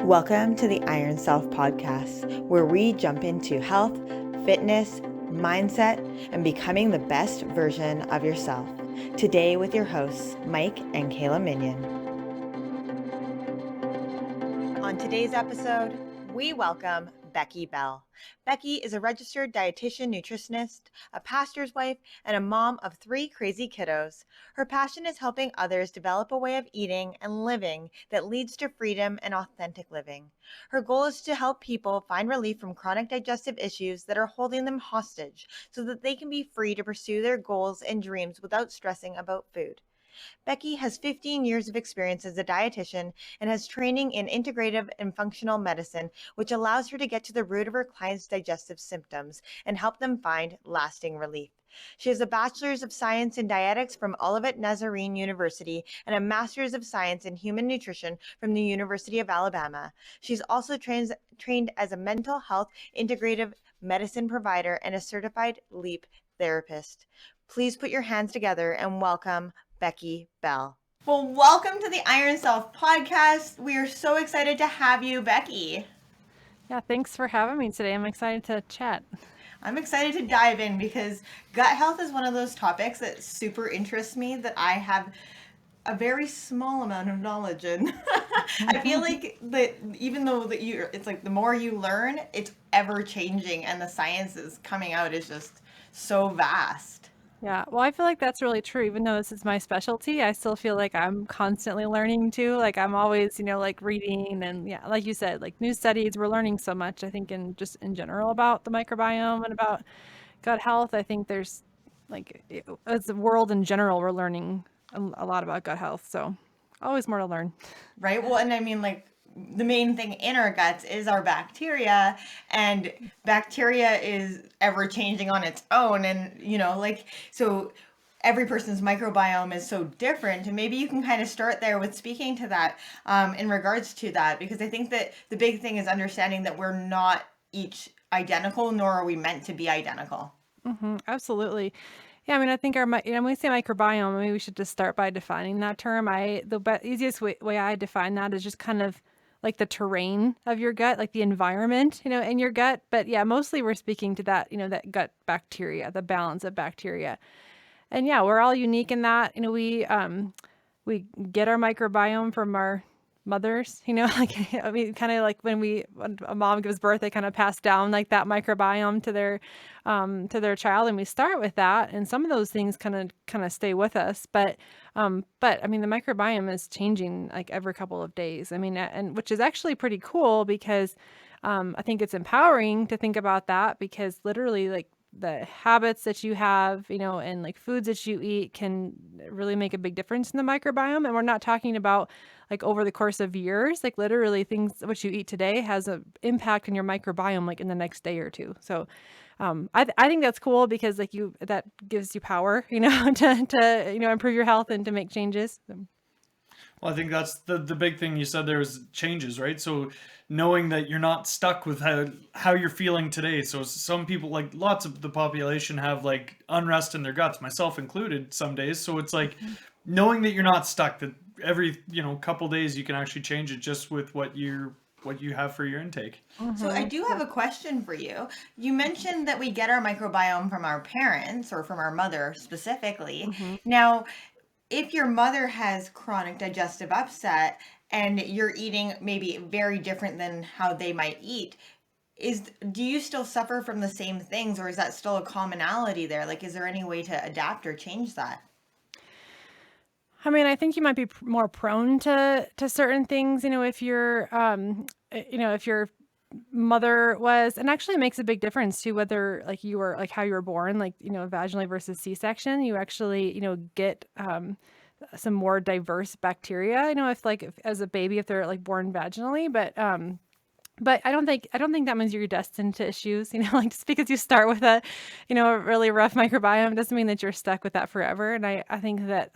Welcome to the Iron Self podcast, where we jump into health, fitness, mindset, and becoming the best version of yourself. Today with your hosts, Mike and Kayla Minion. On today's episode, we welcome Becky Bell. Becky is a registered dietitian nutritionist, a pastor's wife, and a mom of 3 crazy kiddos. Her passion is helping others develop a way of eating and living that leads to freedom and authentic living. Her goal is to help people find relief from chronic digestive issues that are holding them hostage so that they can be free to pursue their goals and dreams without stressing about food. Becky has 15 years of experience as a dietitian and has training in integrative and functional medicine, which allows her to get to the root of her clients' digestive symptoms and help them find lasting relief. She has a Bachelor's of Science in Dietetics from Olivet Nazarene University and a Master's of Science in Human Nutrition from the University of Alabama. She's also trained as a mental health integrative medicine provider and a certified L.E.A.P therapist. Please put your hands together and welcome Becky Bell. Well, welcome to the Iron Self podcast. We are so excited to have you, Becky. Yeah, thanks for having me today. I'm excited to chat. I'm excited to dive in because gut health is one of those topics that super interests me that I have a very small amount of knowledge in. I feel like that even though that it's like the more you learn, it's ever changing and the science is coming out is just so vast. Yeah, well, I feel like that's really true. Even though this is my specialty, I still feel like I'm constantly learning too. Like I'm always, like reading and yeah, like you said, like new studies, we're learning so much, I think, in general about the microbiome and about gut health. I think there's as a world in general, we're learning a lot about gut health. So always more to learn. Right? Well, and I mean, like, the main thing in our guts is our bacteria, and bacteria is ever changing on its own. And, so every person's microbiome is so different. And maybe you can kind of start there with speaking to that in regards to that, because I think that the big thing is understanding that we're not each identical, nor are we meant to be identical. Absolutely. Yeah, I mean, I think when we say microbiome, maybe we should just start by defining that term. The easiest way I define that is just kind of like the terrain of your gut, like the environment, in your gut. But yeah, mostly we're speaking to that, that gut bacteria, the balance of bacteria. And yeah, we're all unique in that. We get our microbiome from our mothers, like I mean, kind of like when a mom gives birth, they kind of pass down like that microbiome to their child, and we start with that, and some of those things kind of stay with us, but I mean the microbiome is changing like every couple of days. I mean, and which is actually pretty cool because I think it's empowering to think about that, because literally like the habits that you have, and like foods that you eat can really make a big difference in the microbiome. And we're not talking about like over the course of years, like literally things what you eat today has an impact on your microbiome like in the next day or two. So I think that's cool because like that gives you power, to improve your health and to make changes. Well, I think that's the big thing you said there was changes, right? So knowing that you're not stuck with how you're feeling today. So some people, like lots of the population, have like unrest in their guts, myself included, some days. So it's like knowing that you're not stuck, that every, couple days you can actually change it just with what you have for your intake. So I do have a question for you. You mentioned that we get our microbiome from our parents or from our mother specifically. Now, if your mother has chronic digestive upset and you're eating maybe very different than how they might eat, do you still suffer from the same things, or is that still a commonality there? Like, is there any way to adapt or change that? I mean, I think you might be more prone to certain things, if your mother was, and actually it makes a big difference too, whether like you were like how you were born, like, vaginally versus C-section, you actually, get some more diverse bacteria, if as a baby, if they're like born vaginally, but I don't think that means you're destined to issues, like just because you start with a really rough microbiome doesn't mean that you're stuck with that forever. And I think that,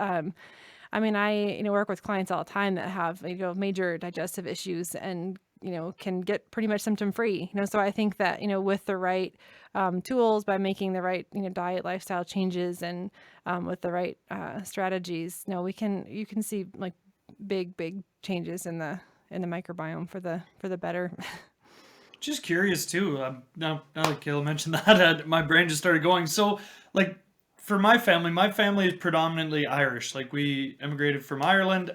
I mean, I work with clients all the time that have, major digestive issues and, can get pretty much symptom free, so I think that, with the right tools, by making the right, diet, lifestyle changes, and with the right strategies, you can see like big changes in the in the microbiome for the better. Just curious too. Now that Kayla mentioned that, my brain just started going. So, like, for my family is predominantly Irish. Like, we immigrated from Ireland.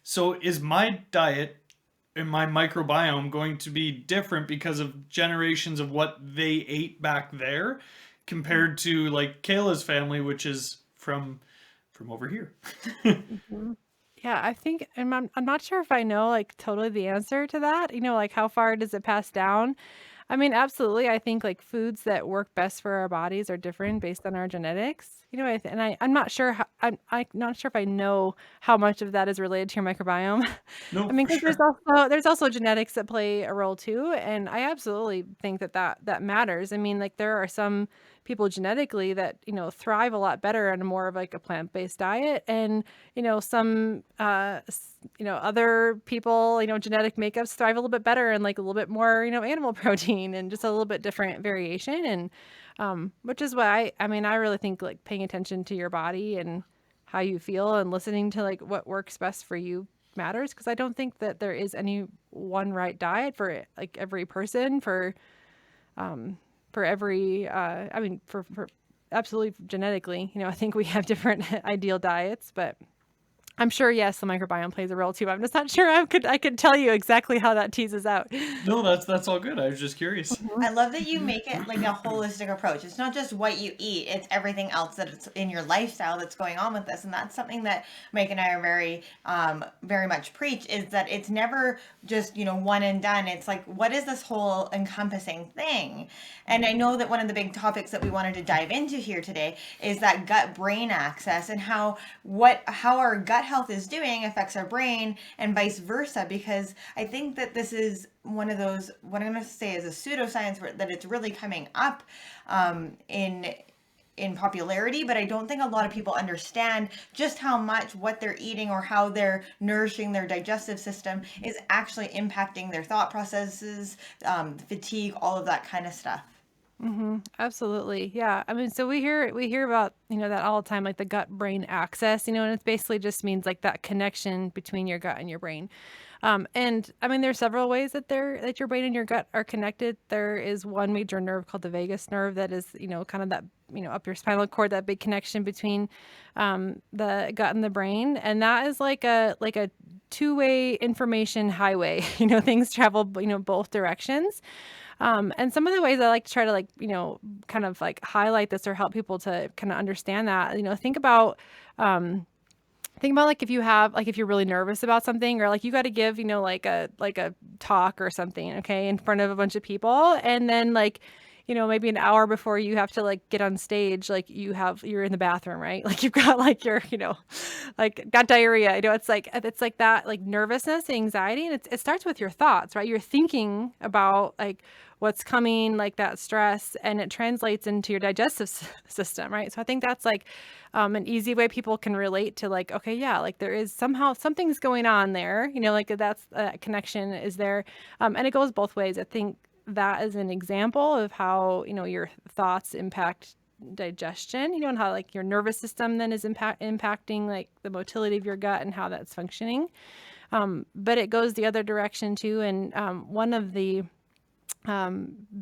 So is my diet and my microbiome going to be different because of generations of what they ate back there, compared to like Kayla's family, which is from over here? Mhm. Yeah, I think, and I'm not sure if I know like totally the answer to that. Like how far does it pass down? I mean, absolutely. I think like foods that work best for our bodies are different based on our genetics. I'm not sure how, I'm not sure if I know how much of that is related to your microbiome. No, I mean, for because sure. there's also genetics that play a role too, and I absolutely think that matters. I mean, like there are some people genetically that thrive a lot better on more of like a plant-based diet, and some other people, genetic makeups thrive a little bit better and like a little bit more animal protein and just a little bit different variation, and which is why I mean I really think like paying attention to your body and how you feel and listening to like what works best for you matters, because I don't think that there is any one right diet for like every person, um for every I mean for absolutely genetically, I think we have different ideal diets, but I'm sure, yes, the microbiome plays a role too. I'm just not sure I could tell you exactly how that teases out. No, that's all good. I was just curious. Mhm. I love that you make it like a holistic approach. It's not just what you eat, it's everything else that it's in your lifestyle that's going on with this. And that's something that Mike and I are very much preach, is that it's never just, one and done. It's like, what is this whole encompassing thing? And I know that one of the big topics that we wanted to dive into here today is that gut brain axis, and how our gut health is doing affects our brain and vice versa. Because I think that this is one of those, what I'm going to say is a pseudoscience, that it's really coming up in popularity, but I don't think a lot of people understand just how much what they're eating or how they're nourishing their digestive system is actually impacting their thought processes, fatigue, all of that kind of stuff. Absolutely. Yeah. I mean, so we hear about, that all the time, like the gut brain axis, and it basically just means like that connection between your gut and your brain. And I mean, there's several ways that your brain and your gut are connected. There is one major nerve called the vagus nerve that is, kind of that, up your spinal cord, that big connection between the gut and the brain. And that is like a two-way information highway. Things travel, both directions. And some of the ways I like to try to like, kind of like highlight this or help people to kind of understand that, think about like if you're really nervous about something, or like you got to give, like a talk or something, okay, in front of a bunch of people. And then like, maybe an hour before you have to like get on stage, like you're in the bathroom, right? Like you've got like your, like got diarrhea, it's like that, like nervousness, anxiety. And it starts with your thoughts, right? You're thinking about like what's coming, like that stress, and it translates into your digestive system, right? So I think that's like an easy way people can relate to like, okay, yeah, like there is somehow something's going on there, like that's connection is there. And it goes both ways. I think that is an example of how, your thoughts impact digestion, and how like your nervous system then is impacting like the motility of your gut and how that's functioning. But it goes the other direction too. And one of the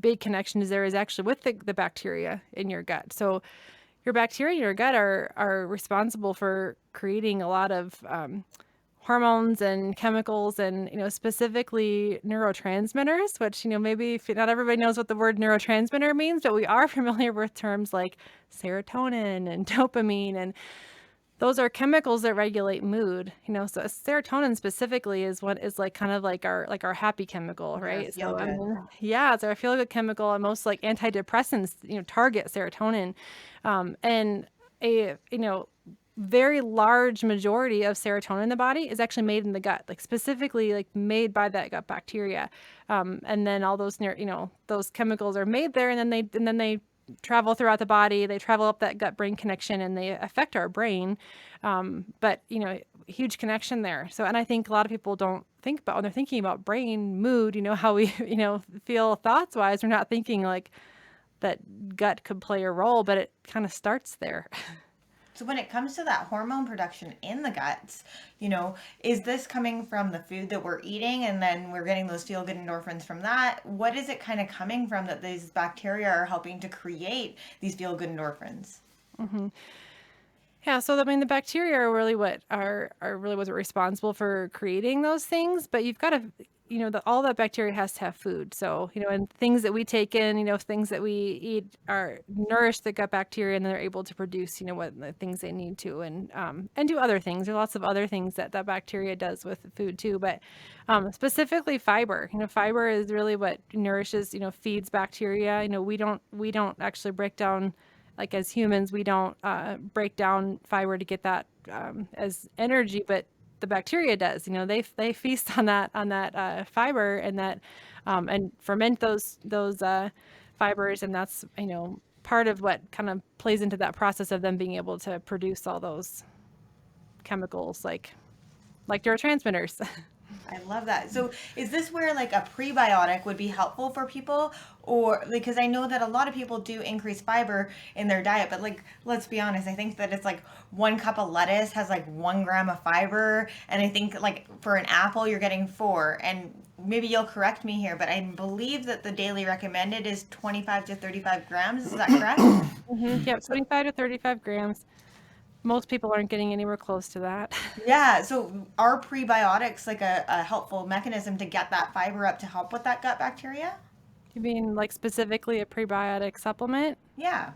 big connections there is actually with the bacteria in your gut. So your bacteria in your gut are responsible for creating a lot of hormones and chemicals, and specifically neurotransmitters, which maybe if not everybody knows what the word neurotransmitter means, but we are familiar with terms like serotonin and dopamine, and those are chemicals that regulate mood. So serotonin specifically is what is like kind of like our happy chemical, Or right? feel So I good. mean, yeah, it's our feel good chemical, and most like antidepressants, target serotonin, and a very large majority of serotonin in the body is actually made in the gut, like specifically like made by that gut bacteria, and then all those those chemicals are made there, and then they travel throughout the body. They travel up that gut brain connection and they affect our brain. But huge connection there. So, and I think a lot of people don't think about when they're thinking about brain, mood, how we, feel thoughts wise, we're not thinking like that gut could play a role, but it kind of starts there. So when it comes to that hormone production in the guts, you know, is this coming from the food that we're eating and then we're getting those feel good endorphins from that? What is it kind of coming from that these bacteria are helping to create these feel good endorphins? Yeah, so I mean, the bacteria are really what are really what's responsible for creating those things. But you've got to, all that bacteria has to have food. So and things that we take in, things that we eat are nourish the gut bacteria, and then they're able to produce, what the things they need to, and do other things. There are lots of other things that bacteria does with the food too. But specifically fiber, fiber is really what nourishes, feeds bacteria. We don't actually break down, like as humans, we don't break down fiber to get that as energy, but the bacteria does. They feast on that fiber, and that and ferment those fibers, and that's part of what kind of plays into that process of them being able to produce all those chemicals like neurotransmitters. I love that. So, is this where like a prebiotic would be helpful for people? Or because I know that a lot of people do increase fiber in their diet, but like, let's be honest, I think that it's like 1 cup of lettuce has like 1 gram of fiber. And I think like for an apple, you're getting 4. And maybe you'll correct me here, but I believe that the daily recommended is 25 to 35 grams. Is that correct? Yep, 25 to 35 grams. Most people aren't getting anywhere close to that. Yeah. So, are prebiotics like a helpful mechanism to get that fiber up to help with that gut bacteria? You mean like specifically a prebiotic supplement? Yeah.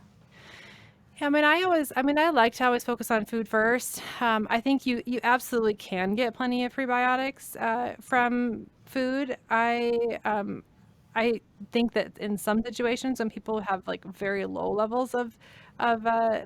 Yeah, I like to always focus on food first. I think you absolutely can get plenty of prebiotics from food. I think that in some situations, when people have like very low levels of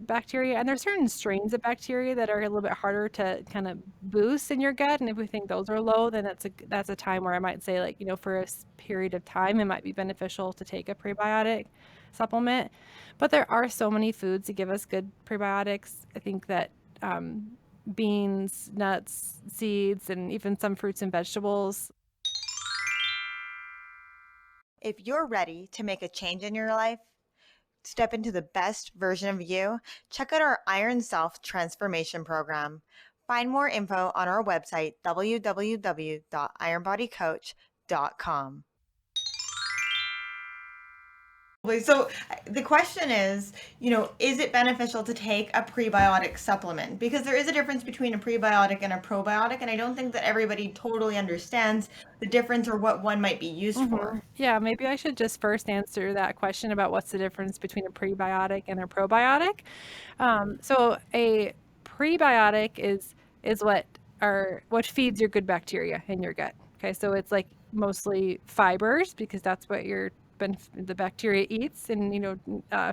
bacteria, and there's certain strains of bacteria that are a little bit harder to kind of boost in your gut, and if we think those are low, then that's a time where I might say, like, for a period of time, it might be beneficial to take a prebiotic supplement. But there are so many foods that give us good prebiotics. I think that beans, nuts, seeds, and even some fruits and vegetables. If you're ready to make a change in your life, step into the best version of you, check out our Iron Self Transformation Program. Find more info on our website, www.ironbodycoach.com. So the question is, is it beneficial to take a prebiotic supplement? Because there is a difference between a prebiotic and a probiotic, and I don't think that everybody totally understands the difference or what one might be used for. Yeah, maybe I should just first answer that question about what's the difference between a prebiotic and a probiotic. So a prebiotic is what feeds your good bacteria in your gut. Okay, so it's like mostly fibers, because that's what the bacteria eats and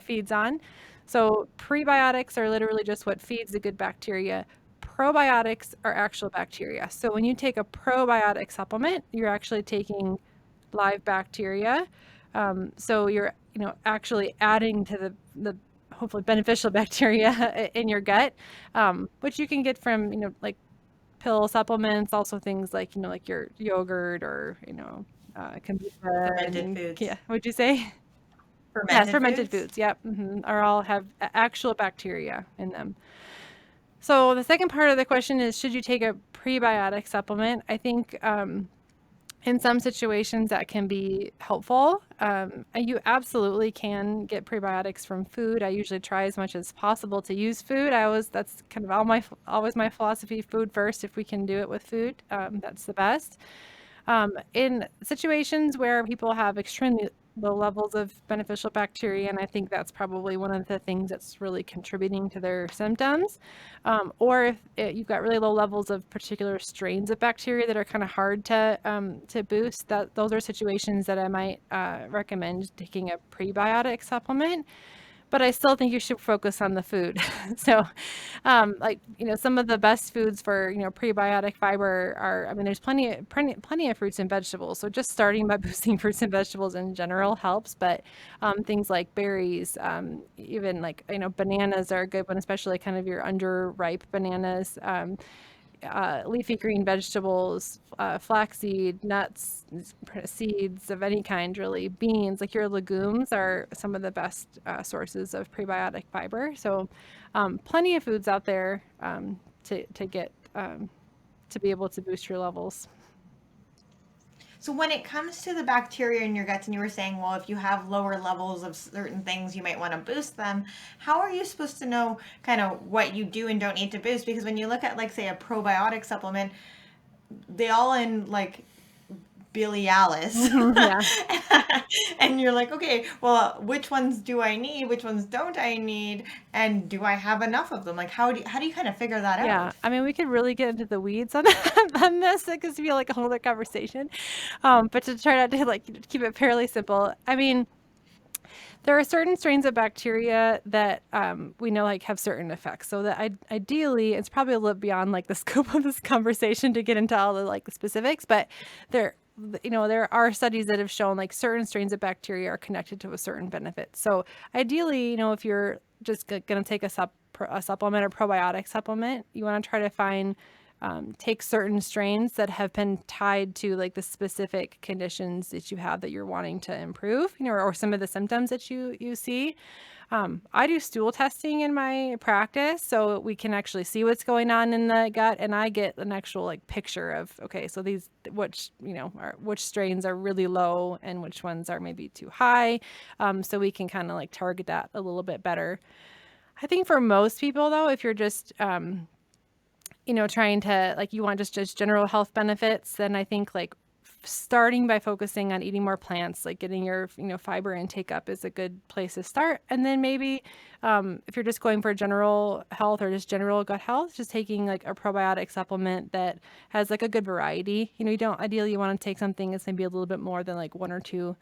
feeds on. So prebiotics are literally just what feeds the good bacteria. Probiotics are actual bacteria. So when you take a probiotic supplement, you're actually taking live bacteria. So you're actually adding to the hopefully beneficial bacteria in your gut, which you can get from like pill supplements, also things like like your yogurt or kombucha. Fermented foods. Yeah, would you say? Yes, Fermented fermented foods? foods. Yep, are all have actual bacteria in them. So the second part of the question is, should you take a prebiotic supplement? I think in some situations that can be helpful. You absolutely can get prebiotics from food. I usually try as much as possible to use food. That's kind of always my philosophy: food first. If we can do it with food, that's the best. In situations where people have extremely low levels of beneficial bacteria, and I think that's probably one of the things that's really contributing to their symptoms, or if you've got really low levels of particular strains of bacteria that are kind of hard to boost, those are situations that I might recommend taking a prebiotic supplement. But I still think you should focus on the food. So, some of the best foods for, prebiotic fiber are, there's plenty of fruits and vegetables. So just starting by boosting fruits and vegetables in general helps. But things like berries, even like, bananas are a good one, especially kind of your underripe bananas. leafy green vegetables, flaxseed, nuts, seeds of any kind, really, beans, like your legumes are some of the best sources of prebiotic fiber. So plenty of foods out there to get to be able to boost your levels. So when it comes to the bacteria in your guts, and you were saying, well, if you have lower levels of certain things, you might want to boost them. How are you supposed to know kind of what you do and don't need to boost? Because when you look at, like, say, a probiotic supplement, they all in like Bilialis. Yeah. And you're like, okay, well, which ones do I need? Which ones don't I need? And do I have enough of them? Like, how do you kind of figure that Yeah, out? I mean, we could really get into the weeds on on this because we feel like a whole other conversation. But to try to like keep it fairly simple, I mean, there are certain strains of bacteria that we know like have certain effects. So that ideally, it's probably a little beyond like the scope of this conversation to get into all the like the specifics, but there, there are studies that have shown like certain strains of bacteria are connected to a certain benefit. So ideally, if you're just going to take a supplement or probiotic supplement, you want to try to find take certain strains that have been tied to like the specific conditions that you have that you're wanting to improve, or some of the symptoms that you see. I do stool testing in my practice, so we can actually see what's going on in the gut, and I get an actual like picture of, okay, so these, which strains are really low and which ones are maybe too high, so we can kind of like target that a little bit better. I think for most people though, if you're just trying to like, you want just general health benefits, then I think like starting by focusing on eating more plants, like getting your, fiber intake up is a good place to start. And then maybe if you're just going for general health or just general gut health, just taking like a probiotic supplement that has like a good variety. Ideally you want to take something that's maybe a little bit more than like one or two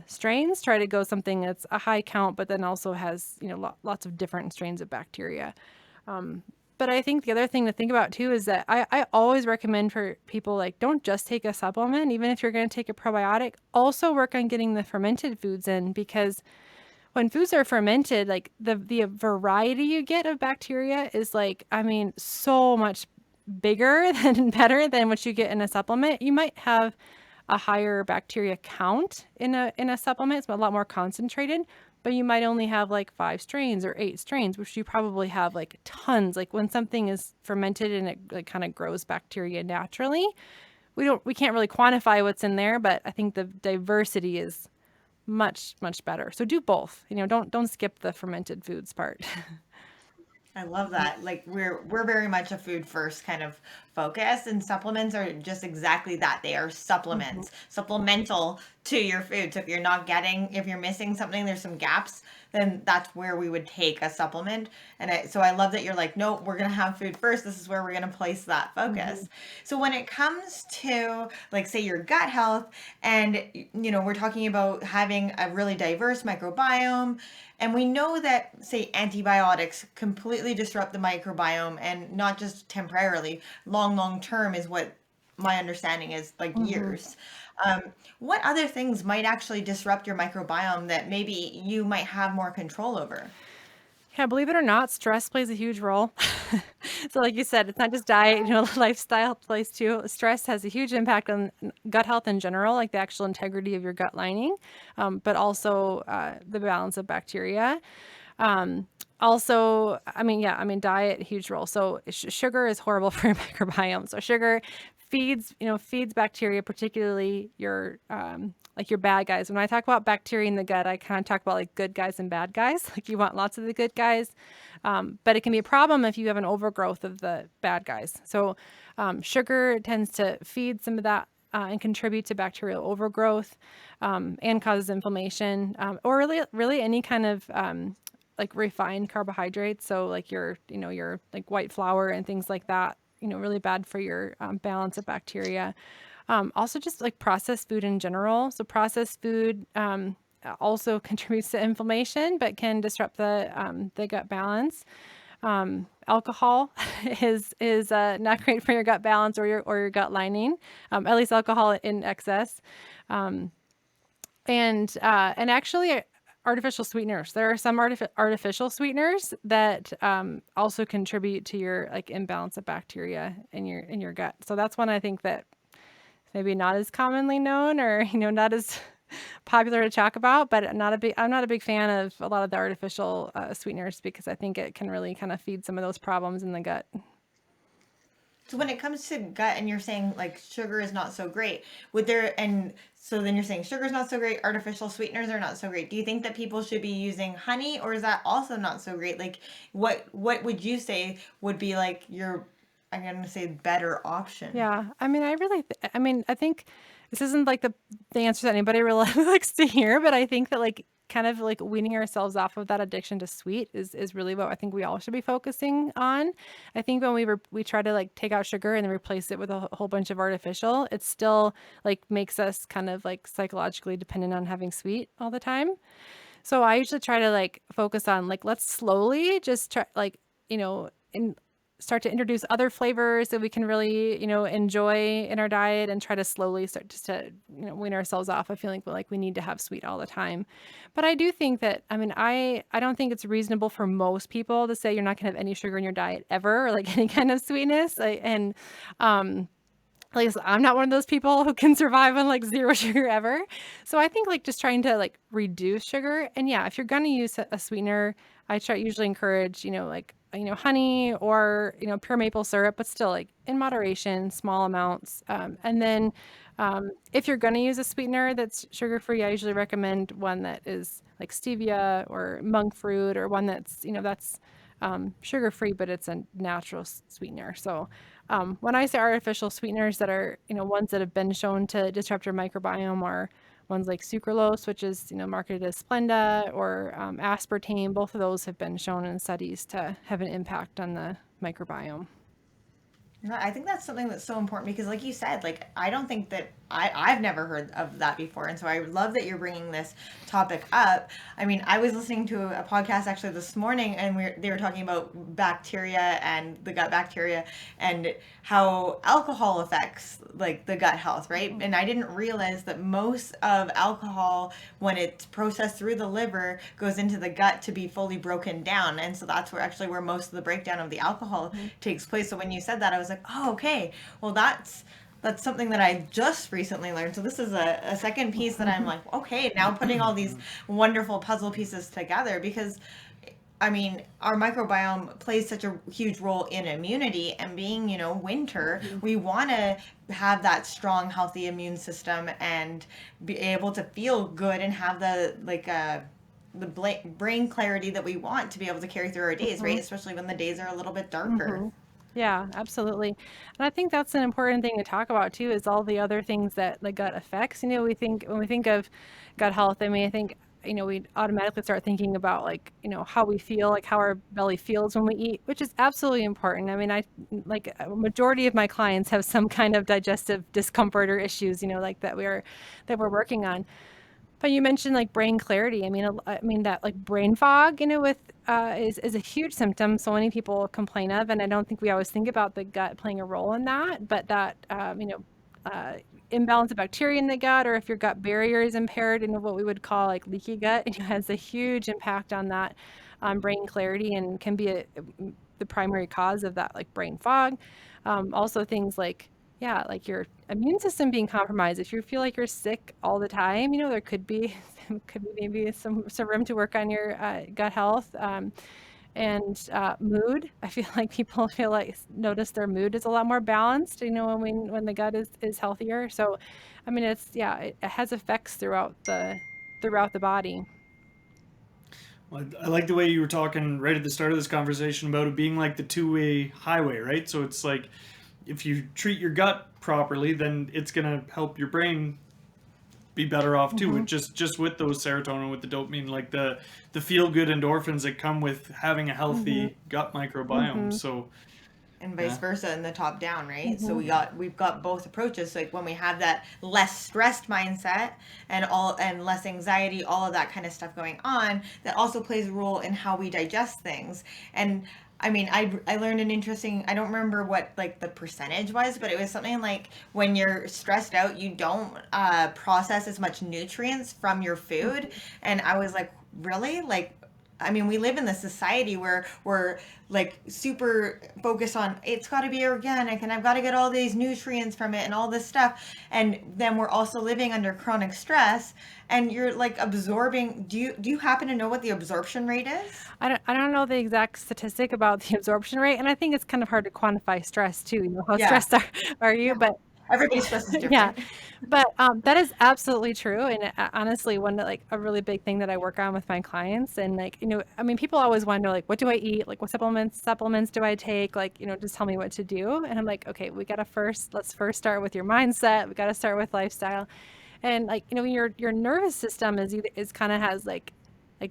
strains. Try to go something that's a high count, but then also has, lots of different strains of bacteria. But I think the other thing to think about too is that I always recommend for people, like, don't just take a supplement. Even if you're going to take a probiotic, also work on getting the fermented foods in, because when foods are fermented, like the variety you get of bacteria is like, I mean, so much bigger and better than what you get in a supplement. You might have a higher bacteria count in a supplement. It's a lot more concentrated, but you might only have like 5 strains or 8 strains, which you probably have like tons. Like when something is fermented and it like kind of grows bacteria naturally, we can't really quantify what's in there, but I think the diversity is much, much better. So do both. Don't skip the fermented foods part. I love that. Like, we're very much a food first kind of focus, and supplements are just exactly that. They are supplements, supplemental to your food. So if you're missing something, there's some gaps, then that's where we would take a supplement. And so I love that you're like, no, we're going to have food first. This is where we're going to place that focus. So when it comes to, like, say, your gut health, and, we're talking about having a really diverse microbiome, and we know that, say, antibiotics completely disrupt the microbiome, and not just temporarily, long term is what my understanding is, like years. What other things might actually disrupt your microbiome that maybe you might have more control over? Yeah, believe it or not, stress plays a huge role. So like you said, it's not just diet, lifestyle plays too. Stress has a huge impact on gut health in general, like the actual integrity of your gut lining, but also the balance of bacteria. Also, diet, huge role. So sugar is horrible for your microbiome. So sugar feeds bacteria, particularly your like your bad guys. When I talk about bacteria in the gut, I kind of talk about like good guys and bad guys. Like you want lots of the good guys, but it can be a problem if you have an overgrowth of the bad guys. So sugar tends to feed some of that and contribute to bacterial overgrowth, and causes inflammation, or really any kind of like refined carbohydrates. So like your like white flour and things like that, really bad for your balance of bacteria. Also just like processed food in general. So processed food also contributes to inflammation, but can disrupt the gut balance. Alcohol is not great for your gut balance or your gut lining, at least alcohol in excess. And actually, artificial sweeteners. There are some artificial sweeteners that also contribute to your like imbalance of bacteria in your gut. So that's one I think that maybe not as commonly known, or not as popular to talk about. But I'm not a big fan of a lot of the artificial sweeteners, because I think it can really kind of feed some of those problems in the gut. So when it comes to gut, and you're saying like sugar is not so great, would there, and so then you're saying sugar is not so great, artificial sweeteners are not so great. Do you think that people should be using honey, or is that also not so great? Like what would you say would be like your, I'm gonna say, better option? Yeah, I mean, I think this isn't like the answer that anybody really likes to hear, but I think that like kind of like weaning ourselves off of that addiction to sweet is really what I think we all should be focusing on. I think when we try to like take out sugar and then replace it with a whole bunch of artificial, it still like makes us kind of like psychologically dependent on having sweet all the time. So I usually try to like focus on like, let's slowly just try like, and start to introduce other flavors that we can really, enjoy in our diet, and try to slowly start just to, wean ourselves off of feeling like we need to have sweet all the time. But I do think that, I mean, I don't think it's reasonable for most people to say you're not gonna have any sugar in your diet ever, or like any kind of sweetness. Like I said, I'm not one of those people who can survive on like zero sugar ever. So I think like just trying to like reduce sugar. And yeah, if you're gonna use a sweetener, I usually encourage, honey, or, pure maple syrup, but still like in moderation, small amounts. And then if you're gonna use a sweetener that's sugar-free, I usually recommend one that is like stevia or monk fruit, or one that's sugar-free, but it's a natural sweetener. So when I say artificial sweeteners that are, ones that have been shown to disrupt your microbiome, are ones like sucralose, which is, marketed as Splenda, or aspartame. Both of those have been shown in studies to have an impact on the microbiome. No, I think that's something that's so important, because like you said, like I don't think that I've never heard of that before. And so I love that you're bringing this topic up. I mean, I was listening to a podcast actually this morning, and they were talking about bacteria and the gut bacteria, and how alcohol affects like the gut health, right? Mm-hmm. And I didn't realize that most of alcohol, when it's processed through the liver, goes into the gut to be fully broken down. And so that's where most of the breakdown of the alcohol takes place. So when you said that, I was like, oh, okay. Well, that's something that I just recently learned. So this is a second piece that I'm like, okay, now putting all these wonderful puzzle pieces together, because I mean, our microbiome plays such a huge role in immunity, and being, winter, we want to have that strong, healthy immune system and be able to feel good and have the brain clarity that we want to be able to carry through our days, right? Especially when the days are a little bit darker. Yeah, absolutely. And I think that's an important thing to talk about too, is all the other things that the gut affects. When we think of gut health, I mean, I think, we automatically start thinking about like, how we feel, like how our belly feels when we eat, which is absolutely important. I mean, a majority of my clients have some kind of digestive discomfort or issues, like that we're working on. But you mentioned like brain clarity. I mean that like brain fog, with is a huge symptom so many people complain of, and I don't think we always think about the gut playing a role in that. But that imbalance of bacteria in the gut, or if your gut barrier is impaired, what we would call like leaky gut, it has a huge impact on that brain clarity, and can be the primary cause of that like brain fog. Also things like, yeah, like your immune system being compromised. If you feel like you're sick all the time, there could be maybe some room to work on your gut health. And mood. I feel like people notice their mood is a lot more balanced, when the gut is healthier. So, I mean, it has effects throughout the body. Well, I like the way you were talking right at the start of this conversation about it being like the two-way highway, right? So it's like, if you treat your gut properly, then it's gonna help your brain be better off too. With just with those serotonin, with the dopamine, like the feel good endorphins that come with having a healthy gut microbiome. So, and vice versa in the top down, right? So we've got both approaches. Like when we have that less stressed mindset and less anxiety, all of that kind of stuff going on, that also plays a role in how we digest things. And I mean, I learned an interesting, I don't remember what like the percentage was, but it was something like when you're stressed out, you don't process as much nutrients from your food. And I was like, really? Like, I mean, we live in this society where we're like super focused on it's got to be organic and I've got to get all these nutrients from it and all this stuff. And then we're also living under chronic stress and you're like absorbing. Do you happen to know what the absorption rate is? I don't know the exact statistic about the absorption rate, and I think it's kind of hard to quantify stress too. You know, how Yeah. stressed are you? Yeah. But Everybody's stress is yeah, different. but that is absolutely true. And honestly, one like a really big thing that I work on with my clients, and like I mean, people always want to know like, what do I eat? Like, what supplements do I take? Like, just tell me what to do. And I'm like, okay, let's first start with your mindset. We got to start with lifestyle, and like your nervous system is kind of has like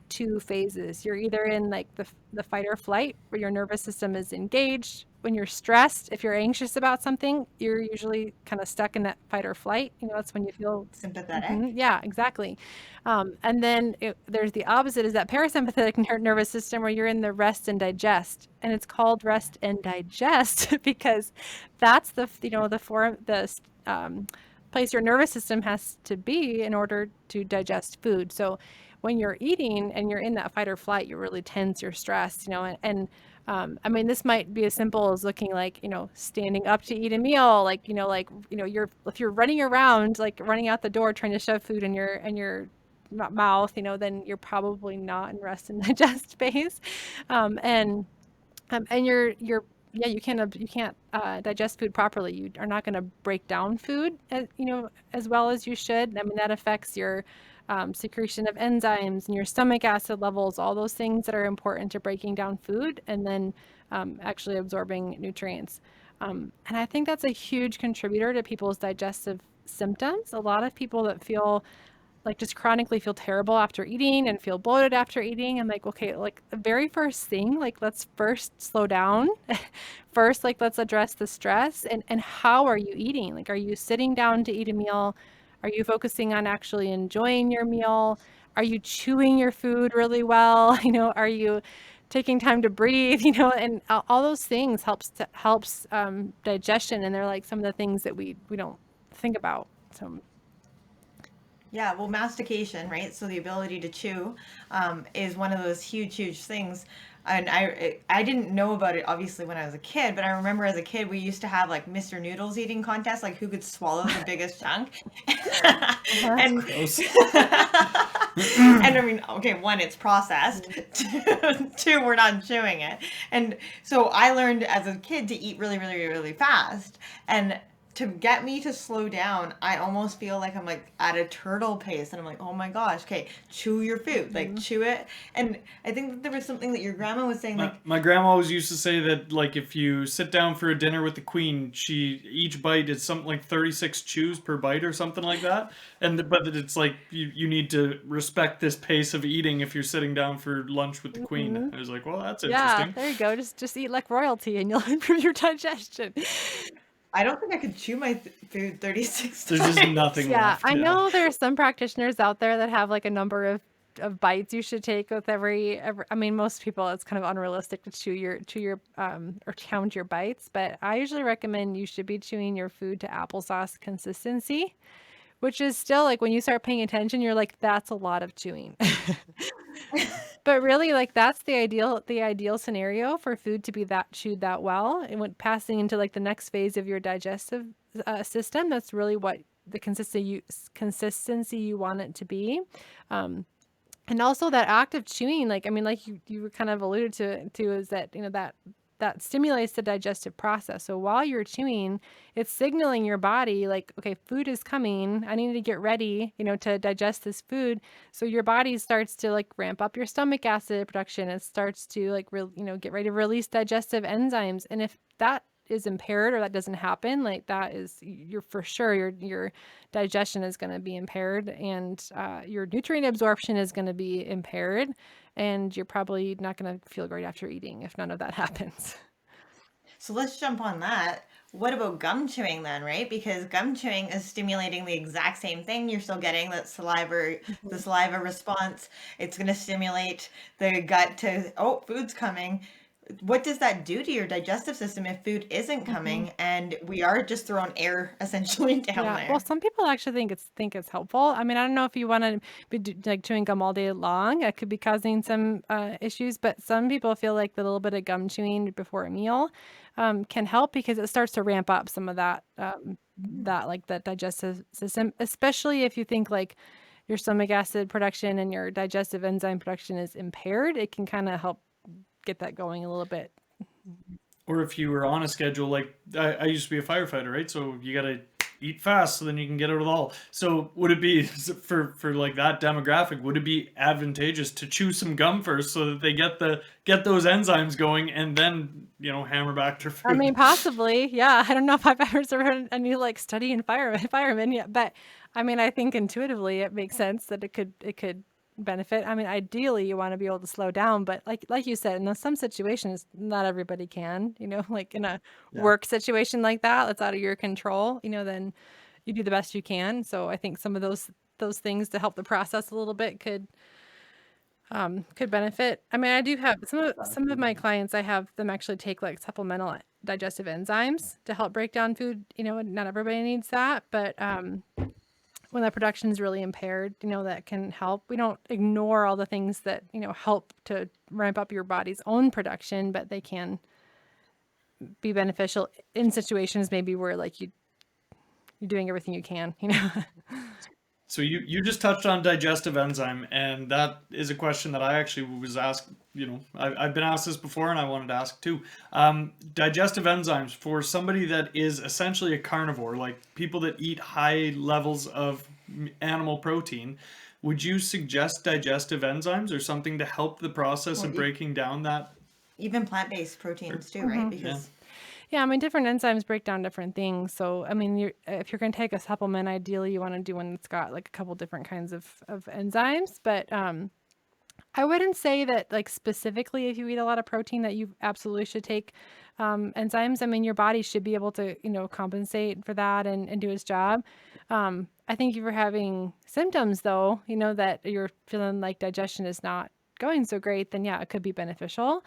two phases. You're either in like the fight or flight, where your nervous system is engaged. When you're stressed, if you're anxious about something, you're usually kind of stuck in that fight or flight. That's when you feel. Sympathetic. Yeah, exactly. And then there's the opposite, is that parasympathetic nervous system, where you're in the rest and digest. And it's called rest and digest because that's the form, place your nervous system has to be in order to digest food. So when you're eating and you're in that fight or flight, you're really tense, you're stressed, and I mean, this might be as simple as looking like, standing up to eat a meal, like, if you're running around, like running out the door, trying to shove food in your mouth, then you're probably not in rest and digest phase. And you're yeah, you can't digest food properly. You are not going to break down food as well as you should. I mean, that affects your secretion of enzymes and your stomach acid levels, all those things that are important to breaking down food and then actually absorbing nutrients. And I think that's a huge contributor to people's digestive symptoms. A lot of people that feel like just chronically feel terrible after eating and feel bloated after eating. I'm like, okay, like the very first thing, like let's first slow down. First, like let's address the stress and how are you eating? Like, are you sitting down to eat a meal? Are you focusing on actually enjoying your meal? Are you chewing your food really well? Are you taking time to breathe? And all those things helps digestion. And they're like some of the things that we don't think about. So Yeah, well, mastication, right? So the ability to chew is one of those huge, huge things. And I didn't know about it obviously when I was a kid, but I remember as a kid we used to have like Mr. Noodles eating contests, like who could swallow the biggest chunk. uh-huh. And Gross. and I mean, okay, one, it's processed. Two, we're not chewing it. And so I learned as a kid to eat really, really, really fast. And to get me to slow down, I almost feel like I'm like at a turtle pace, and I'm like, oh my gosh, okay, chew your food, like chew it. And I think that there was something that your grandma was saying, like, My grandma always used to say that like if you sit down for a dinner with the queen, each bite is something like 36 chews per bite or something like that. But it's like you need to respect this pace of eating if you're sitting down for lunch with the queen. hmm I was like, well, that's Yeah, interesting. there you go. Just eat like royalty and you'll improve your digestion. I don't think I could chew my food 36 There's just times. nothing Yeah, left. I Yeah. know there are some practitioners out there that have like a number of bites you should take with every I mean, most people it's kind of unrealistic to chew your or count your bites, but I usually recommend you should be chewing your food to applesauce consistency, which is still like when you start paying attention, you're like, that's a lot of chewing. But really, like that's the ideal scenario for food to be that chewed that well. And when passing into like the next phase of your digestive system, that's really what the consistency you want it to be. Um, and also that act of chewing, like I mean, like you kind of alluded to is that that stimulates the digestive process. So while you're chewing, it's signaling your body like, okay, food is coming. I need to get ready, to digest this food. So your body starts to like ramp up your stomach acid production. It starts to like get ready to release digestive enzymes. And if that is impaired or that doesn't happen, like that is you're for sure your digestion is going to be impaired and your nutrient absorption is going to be impaired and you're probably not going to feel great after eating if none of that happens. So let's jump on that. What about gum chewing then, right? Because gum chewing is stimulating the exact same thing. You're still getting that the Mhm. saliva response. It's going to stimulate the gut to, oh, food's coming. what does that do to your digestive system if food isn't Mhm. coming and we are just throwing air essentially down Yeah, well, there? some people actually think it's helpful. I mean, I don't know if you want to be like chewing gum all day long. It could be causing some issues, but some people feel like the little bit of gum chewing before a meal can help because it starts to ramp up some of that like the digestive system, especially if you think like your stomach acid production and your digestive enzyme production is impaired. It can kind of help get that going a little bit. Or if you were on a schedule, like I used to be a firefighter, right? So you gotta eat fast so then you can get out of the hall. So would it be for like that demographic? Would it be advantageous to chew some gum first so that they get those enzymes going and then hammer back their I mean, food? possibly, yeah. I don't know if I've ever read a new like study in firemen yet, but I mean, I think intuitively it makes sense that it could benefit. I mean, ideally you want to be able to slow down, but like you said, in some situations, not everybody can. Like in a Yeah. work situation like that, that's out of your control. Then you do the best you can. So I think some of those things to help the process a little bit could benefit. I mean, I do have some of my clients, I have them actually take like supplemental digestive enzymes to help break down food. And not everybody needs that, but when the production is really impaired, that can help. We don't ignore all the things that, help to ramp up your body's own production, but they can be beneficial in situations maybe where like you're doing everything you can. So you just touched on digestive enzyme, and that is a question that I actually was asked. I've been asked this before, and I wanted to ask too. Digestive enzymes for somebody that is essentially a carnivore, like people that eat high levels of animal protein. Would you suggest digestive enzymes or something to help the process Well, of breaking down that? even plant-based proteins too, right? Mhm. Yeah. Because Yeah, I mean, different enzymes break down different things. So, I mean, if you're going to take a supplement, ideally you want to do one that's got like a couple different kinds of enzymes. But I wouldn't say that like specifically if you eat a lot of protein that you absolutely should take enzymes. I mean, your body should be able to, compensate for that and do its job. I think if you're having symptoms though, that you're feeling like digestion is not going so great, then yeah, it could be beneficial.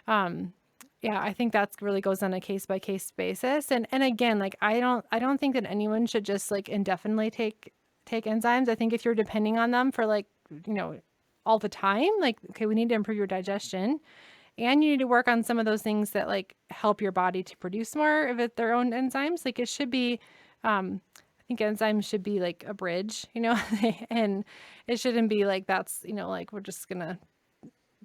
Um, yeah, I think that's really goes on a case by case basis. And again, like I don't think that anyone should just like indefinitely take enzymes. I think if you're depending on them for like, you know, all the time, like okay, we need to improve your digestion and you need to work on some of those things that like help your body to produce more of their own enzymes. Like it should be I think enzymes should be like a bridge, and it shouldn't be like that's, like we're just gonna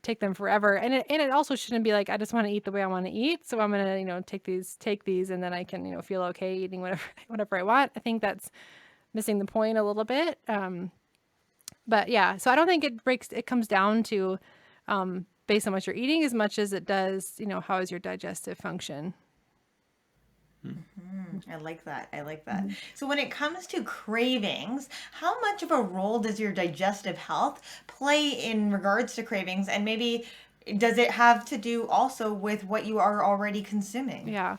take them forever. And it also shouldn't be like I just want to eat the way I want to eat, so I'm gonna take these, and then I can feel okay eating whatever whatever I want. I think that's missing the point a little bit. But yeah, so I don't think it comes down to based on what you're eating as much as it does how is your digestive function. I like that. I like that. Mhm. So when it comes to cravings, how much of a role does your digestive health play in regards to cravings? And maybe does it have to do also with what you are already consuming? Yeah.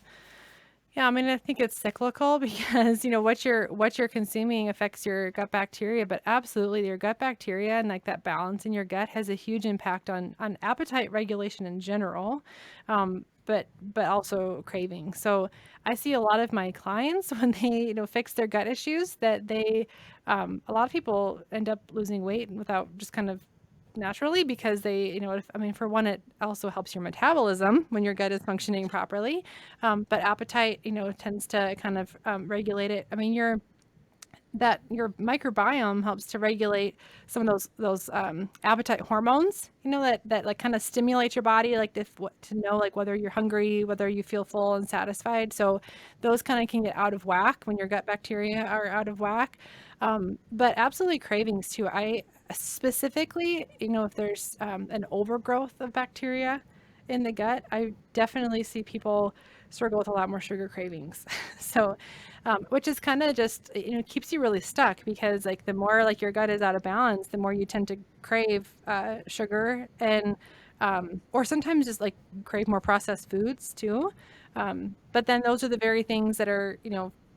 Yeah, I mean, I think it's cyclical because, what you're consuming affects your gut bacteria, but absolutely your gut bacteria and like that balance in your gut has a huge impact on appetite regulation in general, but also craving. So I see a lot of my clients when they, fix their gut issues that a lot of people end up losing weight without just kind of naturally because they, I mean, for one, it also helps your metabolism when your gut is functioning properly. But appetite, tends to kind of regulate it. I mean, your microbiome helps to regulate some of those appetite hormones. That like kind of stimulate your body, like to know like whether you're hungry, whether you feel full and satisfied. So those kind of can get out of whack when your gut bacteria are out of whack. But absolutely cravings too. I specifically, if there's an overgrowth of bacteria in the gut, I definitely see people struggle with a lot more sugar cravings. So, which is kind of just, keeps you really stuck because like the more like your gut is out of balance, the more you tend to crave sugar and, or sometimes just like crave more processed foods too. But then those are the very things that are,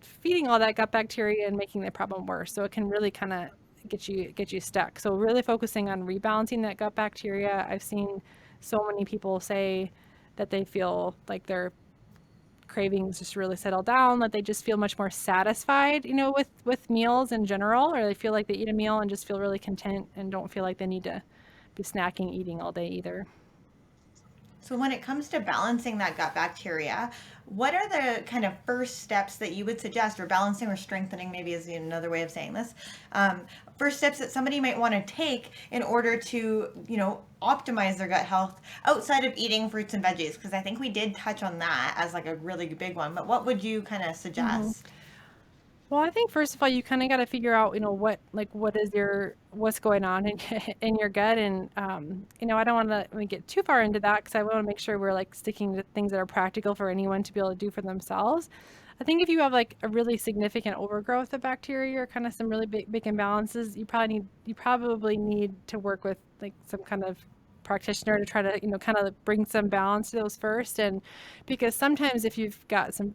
feeding all that gut bacteria and making the problem worse. So it can really kind of get you stuck. So really focusing on rebalancing that gut bacteria. I've seen so many people say that they feel like their cravings just really settle down, that they just feel much more satisfied, with meals in general, or they feel like they eat a meal and just feel really content and don't feel like they need to be snacking, eating all day either. So when it comes to balancing that gut bacteria, what are the kind of first steps that you would suggest, or balancing or strengthening maybe is another way of saying this, first steps that somebody might want to take in order to, optimize their gut health outside of eating fruits and veggies? Because I think we did touch on that as like a really big one, but what would you kind of suggest? Well, I think first of all, you kind of got to figure out, what's going on in, in your gut. And, I don't want to get too far into that because I want to make sure we're like sticking to things that are practical for anyone to be able to do for themselves. I think if you have like a really significant overgrowth of bacteria or kind of some really big imbalances, you probably need to work with like some kind of practitioner to try to, kind of bring some balance to those first. And because sometimes if you've got some,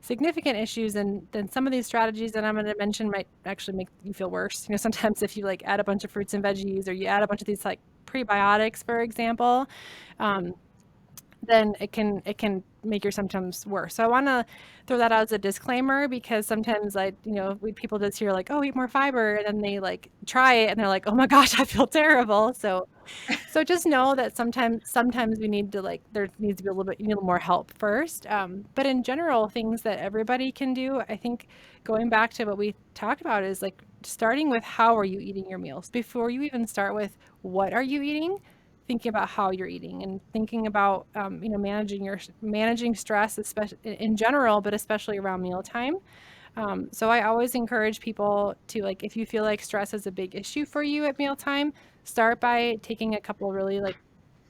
significant issues, and then some of these strategies that I'm going to mention might actually make you feel worse. Sometimes if you like add a bunch of fruits and veggies, or you add a bunch of these like prebiotics, for example, then it can make your symptoms worse. So I want to throw that out as a disclaimer, because sometimes people just hear like, oh, eat more fiber, and then they like try it and they're like, oh my gosh, I feel terrible. So just know that sometimes we need to there needs to be a little more help first. But in general, things that everybody can do, I think going back to what we talked about is like starting with how are you eating your meals before you even start with what are you eating. Thinking about how you're eating and thinking about managing stress, especially in general, but especially around mealtime. So I always encourage people to, like, if you feel like stress is a big issue for you at mealtime, start by taking a couple really like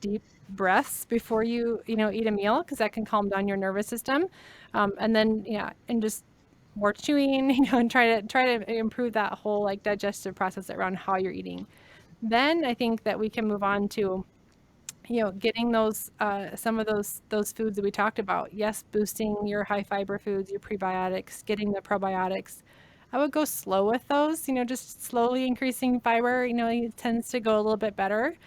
deep breaths before you eat a meal, because that can calm down your nervous system. And then and just more chewing, and try to improve that whole like digestive process around how you're eating. Then I think that we can move on to getting those some of those foods that we talked about. Yes, boosting your high fiber foods, your prebiotics, getting the probiotics. I would go slow with those, just slowly increasing fiber, it tends to go a little bit better.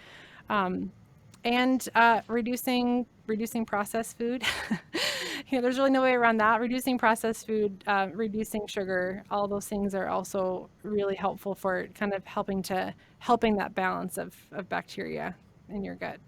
And reducing processed food. There's really no way around that. Reducing processed food, reducing sugar, all those things are also really helpful for kind of helping that balance of bacteria in your gut.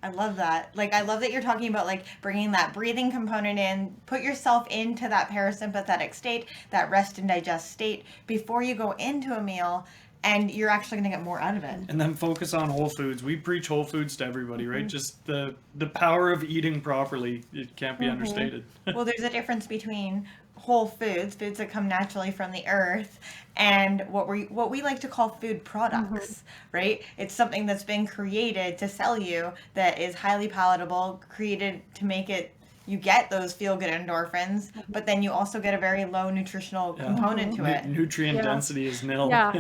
I love that. Like, I love that you're talking about like bringing that breathing component in, put yourself into that parasympathetic state, that rest and digest state before you go into a meal, and you're actually going to get more out of it. And then focus on whole foods. We preach whole foods to everybody, right? Just the power of eating properly, it can't be understated. Well, there's a difference between whole foods that come naturally from the earth, and what we like to call food products, right? It's something that's been created to sell you, that is highly palatable, created to make it you get those feel good endorphins, but then you also get a very low nutritional component to it. Nutrient density is nil. Yeah.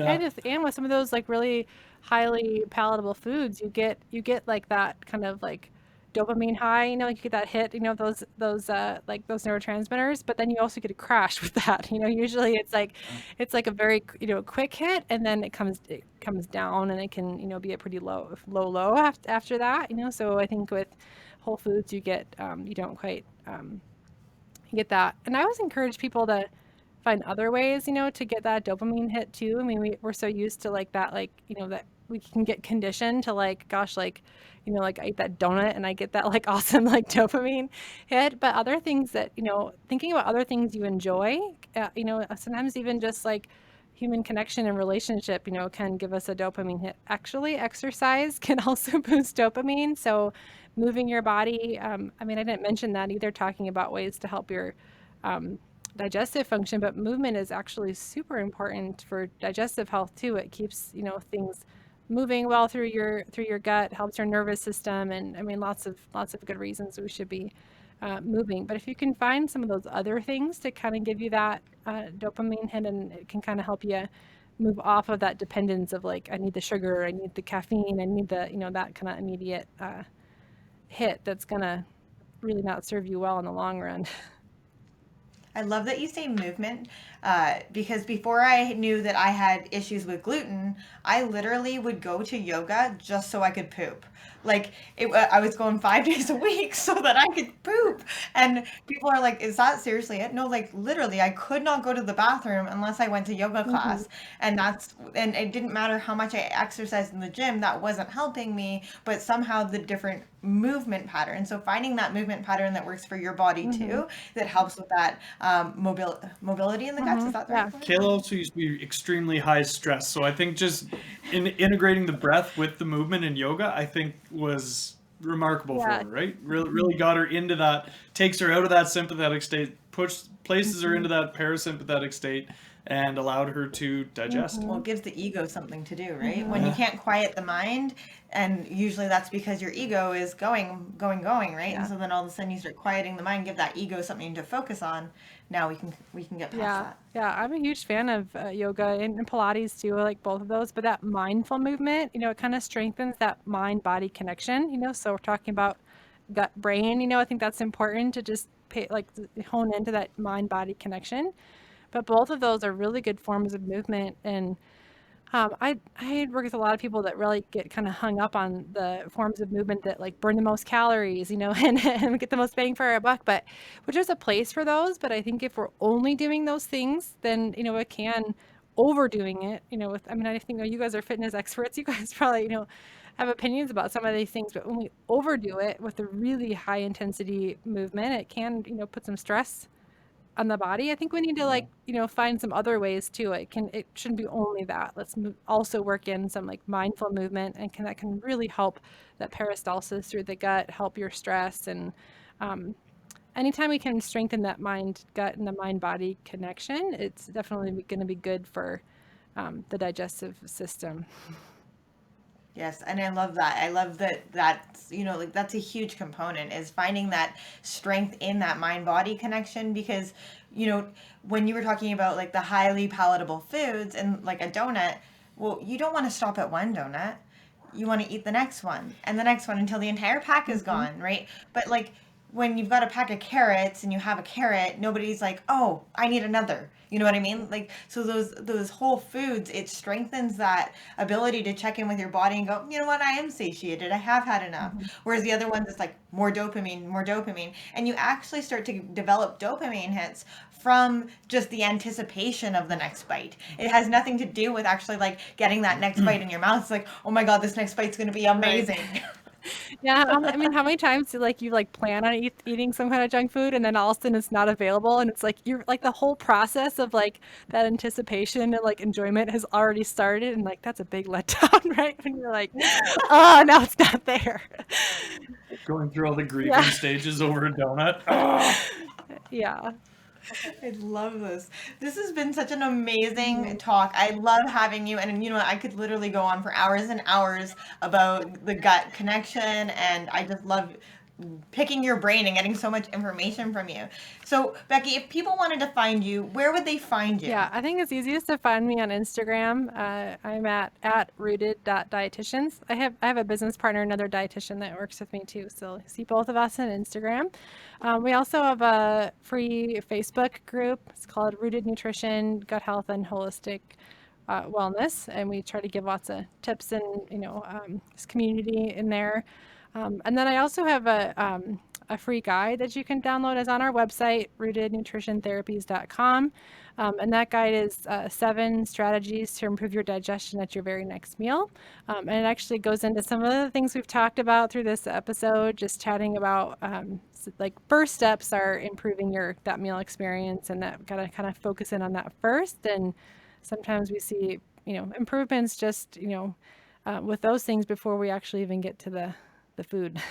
And with some of those like really highly palatable foods, you get like that kind of like dopamine high, you get that hit, those like those neurotransmitters, but then you also get a crash with that. Usually it's like a very quick hit, and then it comes down, and it can be a pretty low after that. So I think with whole foods you get you don't quite get that. And I always encourage people to find other ways to get that dopamine hit too. I mean, we're so used to like that, that we can get conditioned to like, gosh, like like I eat that donut and I get that like awesome like dopamine hit. But other things that thinking about other things you enjoy, sometimes even just like human connection and relationship can give us a dopamine hit. Actually, exercise can also boost dopamine. So moving your body, I mean, I didn't mention that either, talking about ways to help your digestive function, but movement is actually super important for digestive health too. It keeps things moving well through your gut, helps your nervous system, and I mean lots of good reasons we should be moving. But if you can find some of those other things to kind of give you that dopamine hit, and it can kind of help you move off of that dependence of like, I need the sugar, I need the caffeine, I need the that kind of immediate hit that's gonna really not serve you well in the long run. I love that you say movement, because before I knew that I had issues with gluten, I literally would go to yoga just so I could poop. Like I was going 5 days a week so that I could poop. And people are like, "Is that seriously it?" No, like literally, I could not go to the bathroom unless I went to yoga Mhm. class, and it didn't matter how much I exercised in the gym, that wasn't helping me. But somehow the different movement pattern. So finding that movement pattern that works for your body Mhm. too, that helps with that mobility in the guts. Is Mhm. that the Yeah. right word? Kayla also used to be extremely high stress, so I think just integrating the breath with the movement in yoga, I think was remarkable for Yeah. her, right? Really got her into that, takes her out of that sympathetic state, places her Mhm. into that parasympathetic state, and allowed her to digest. Well, Mhm. it gives the ego something to do, right? When Mhm. you Yeah. can't quiet the mind, and usually that's because your ego is going, right? And Yeah. so then all of a sudden you start quieting the mind, give that ego something to focus on. Now we can get past Yeah. that. Yeah. I'm a huge fan of yoga and Pilates too. I like both of those, but that mindful movement, it kind of strengthens that mind-body connection, so we're talking about gut brain, I think that's important to just hone into that mind-body connection. But both of those are really good forms of movement. And I work with a lot of people that really get kind of hung up on the forms of movement that like burn the most calories, and get the most bang for our buck. But which is a place for those. But I think if we're only doing those things, then it can overdoing it. With I think you guys are fitness experts. You guys probably have opinions about some of these things. But when we overdo it with a really high intensity movement, it can put some stress on the body. I think we need to find some other ways too. It shouldn't be only that. Let's also work in some like mindful movement, and that can really help that peristalsis through the gut, help your stress. And um, anytime we can strengthen that mind gut and the mind body connection, it's definitely going to be good for the digestive system. Yes, and I love that. I love that like that's a huge component is finding that strength in that mind body connection because when you were talking about like the highly palatable foods and like a donut, well, you don't want to stop at one donut. You want to eat the next one and the next one until the entire pack is Hmm. gone, right? But like when you've got a pack of carrots and you have a carrot, nobody's like, "Oh, I need another." You know what I mean? Like so those whole foods, it strengthens that ability to check in with your body and go, "You know what? I am satiated. I have had enough." Hmm. Whereas the other ones it's like more dopamine, more dopamine. And you actually start to develop dopamine hits from just the anticipation of the next bite. It has nothing to do with actually like getting that next bite in your mouth. It's like, "Oh my god, this next bite's going to be Right. amazing." Yeah, how many times do you plan on eating some kind of junk food, and then all of a sudden it's not available, and it's like you're like the whole process of like that anticipation and like enjoyment has already started, and like that's a big letdown, right? When you're like, oh, now it's not there. Going through all the Yeah, grieving stages over a donut. Ah! yeah. I love this. This has been such an amazing Mhm. talk. I love having you. And I could literally go on for hours and hours about the gut connection. And I just love picking your brain and getting so much information from you. So, Becky, if people wanted to find you, where would they find you? Yeah, I think it's easiest to find me on Instagram. I'm at rooted.dietitians. I have a business partner, another dietitian that works with me too. So see both of us on Instagram. We also have a free Facebook group. It's called Rooted Nutrition, Gut Health, and Holistic Wellness, and we try to give lots of tips and this community in there. And then I also have a free guide that you can download. It's on our website, rootednutritiontherapies.com. And that guide is 7 strategies to improve your digestion at your very next meal. And it actually goes into some of the things we've talked about through this episode, just chatting about like first steps are improving that meal experience, and that gotta kind of focus in on that first. And sometimes we see, improvements just, with those things before we actually even get to the food.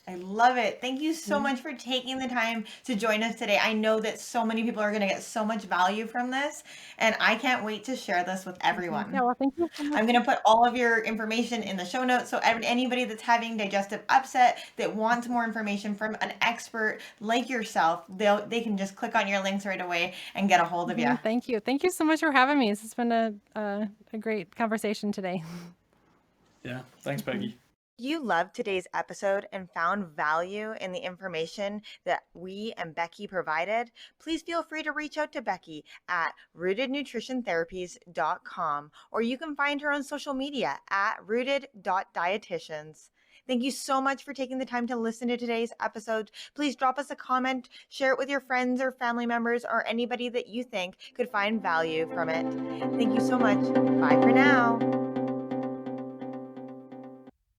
I love it. Thank you so much for taking the time to join us today. I know that so many people are going to get so much value from this, and I can't wait to share this with Mhm. Yeah, everyone. well, thank you so much. I'm going to put all of your information in the show notes so anybody that's having digestive upset that wants more information from an expert like yourself, they can just click on your links right away and get a hold of you. Thank you. Thank you so much for having me. This has been a great conversation today. Yeah, thanks, Becky. You loved today's episode and found value in the information that we and Becky provided, please feel free to reach out to Becky at rootednutritiontherapies.com, or you can find her on social media at rooted.dietitians. Thank you so much for taking the time to listen to today's episode. Please drop us a comment, share it with your friends or family members or anybody that you think could find value from it. Thank you so much. Bye for now.